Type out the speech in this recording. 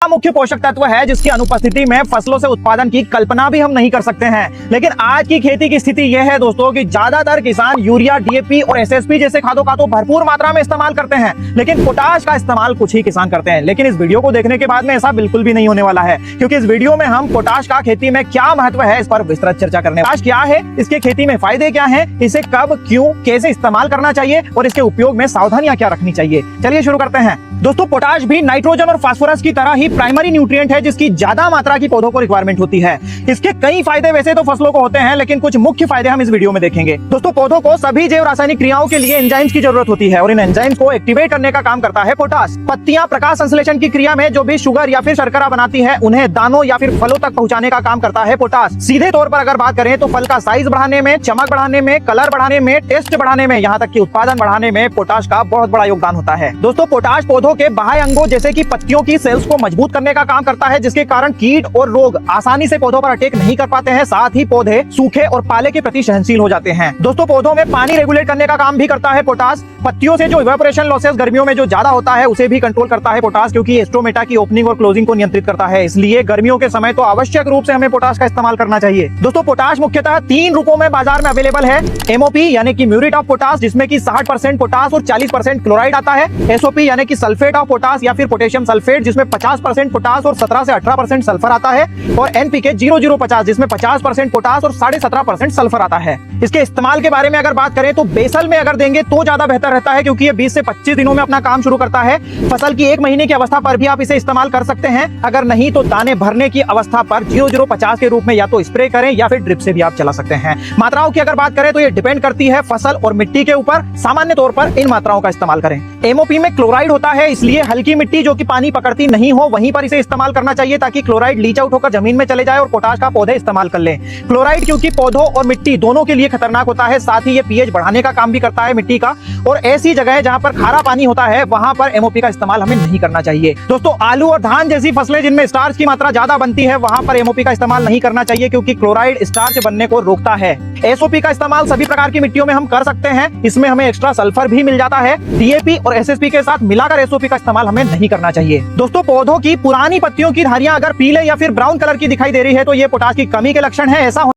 मुख्य पोषक तत्व है जिसकी अनुपस्थिति में फसलों से उत्पादन की कल्पना भी हम नहीं कर सकते हैं। लेकिन आज की खेती की स्थिति यह है दोस्तों कि ज्यादातर किसान यूरिया, डीएपी और एसएसपी जैसे खादों का तो भरपूर मात्रा में इस्तेमाल करते हैं, लेकिन पोटाश का इस्तेमाल कुछ ही किसान करते हैं। लेकिन इस वीडियो को देखने के बाद में ऐसा बिल्कुल भी नहीं होने वाला है, क्योंकि इस वीडियो में हम पोटाश का खेती में क्या महत्व है इस पर विस्तृत चर्चा करने। पोटाश क्या है, इसके खेती में फायदे क्या है, इसे कब, क्यों, कैसे इस्तेमाल करना चाहिए और इसके उपयोग में सावधानियां क्या रखनी चाहिए। चलिए शुरू करते हैं। दोस्तों, पोटाश भी नाइट्रोजन और फास्फोरस की तरह ही प्राइमरी न्यूट्रिएंट है जिसकी ज्यादा मात्रा की पौधों को रिक्वायरमेंट होती है। इसके कई फायदे वैसे तो फसलों को होते हैं, लेकिन कुछ मुख्य फायदे हम इस वीडियो में देखेंगे। दोस्तों, पौधों को सभी जैव रासायनिक क्रियाओं के लिए एंजाइम्स की जरूरत होती है और इन एंजाइम्स को एक्टिवेट करने का काम करता है पोटाश। पत्तियां प्रकाश संश्लेषण की क्रिया में जो भी शुगर या फिर शर्करा बनाती है उन्हें दानों या फिर फलों तक पहुंचाने का काम करता है पोटाश। सीधे तौर पर अगर बात करें तो फल का साइज बढ़ाने में, चमक बढ़ाने में, कलर बढ़ाने में, टेस्ट बढ़ाने में, यहाँ तक कि उत्पादन बढ़ाने में पोटाश का बहुत बड़ा योगदान होता है। दोस्तों, पोटाश पौधों के बाह्य अंगों जैसे कि पत्तियों की सेल्स को मजबूत करने का काम करता है, जिसके कारण कीट और रोग आसानी से पौधों पर अटैक नहीं कर पाते हैं। साथ ही पौधे सूखे और पाले के प्रति सहनशील हो जाते हैं। दोस्तों, पौधों में पानी रेगुलेट करने का काम भी करता है पोटाश। पत्तियों से जो इवेपोरेशन लॉसेस गर्मियों में जो ज्यादा होता है उसे भी कंट्रोल करता है पोटाश, क्योंकि स्ट्रोमेटा की ओपनिंग और क्लोजिंग को नियंत्रित करता है। इसलिए गर्मियों के समय तो आवश्यक रूप से हमें पोटाश का इस्तेमाल करना चाहिए। दोस्तों, पोटाश मुख्यतः 3 रूपों में बाजार में अवेलेबल है। एमओपी यानी कि म्यूरेट ऑफ पोटाश, जिसमें कि 60% पोटाश और 40% क्लोराइड आता है। एसओपी यानी कि सल्फेट ऑफ पोटाश या फिर पोटेशियम सल्फेट, जिसमें 50% पोटाश और 17 से 18% सल्फर आता है। और एनपीके 0050, जिसमें 50% पोटाश और 17.5% सल्फर आता है। इसके इस्तेमाल के बारे में अगर बात करें तो बेसल में अगर देंगे तो ज्यादा बेहतर रहता है, क्योंकि ये 20 से 25 दिनों में अपना काम शुरू करता है। फसल की 1 महीने की अवस्था पर भी आप इसे इस्तेमाल कर सकते हैं। अगर नहीं तो दाने भरने की अवस्था पर 0050 के रूप में या तो स्प्रे करें या फिर ड्रिप से भी आप चला सकते हैं। मात्राओं की अगर बात करें तो ये डिपेंड करती है फसल और मिट्टी के ऊपर। सामान्य तौर पर इन मात्राओं का इस्तेमाल करें। एमओपी में क्लोराइड होता है, इसलिए हल्की मिट्टी जो कि पानी पकड़ती नहीं हो वहीं पर इसे इस्तेमाल करना चाहिए, ताकि क्लोराइड लीच आउट होकर जमीन में चले जाए और पोटाश का पौधे इस्तेमाल कर लें। क्लोराइड क्योंकि पौधों और मिट्टी दोनों के लिए खतरनाक होता है, साथ ही ये पीएच बढ़ाने का काम भी करता है मिट्टी का। और ऐसी जगह जहां पर खारा पानी होता है वहां पर एमओपी का इस्तेमाल हमें नहीं करना चाहिए। दोस्तों, आलू और धान जैसी फसलें जिनमें स्टार्च की मात्रा ज्यादा बनती है वहां पर एमओपी का इस्तेमाल नहीं करना चाहिए, क्योंकि क्लोराइड स्टार्च बनने को रोकता है। एसओपी का इस्तेमाल सभी प्रकार की मिट्टियों में हम कर सकते हैं। इसमें हमें एक्स्ट्रा सल्फर भी मिल जाता है। डीएपी और एसएसपी के साथ मिलाकर एसओपी का इस्तेमाल हमें नहीं करना चाहिए। दोस्तों, पौधों की पुरानी पत्तियों की धारियां अगर पीले या फिर ब्राउन कलर की दिखाई दे रही है तो ये पोटाश की कमी के लक्षण है। ऐसा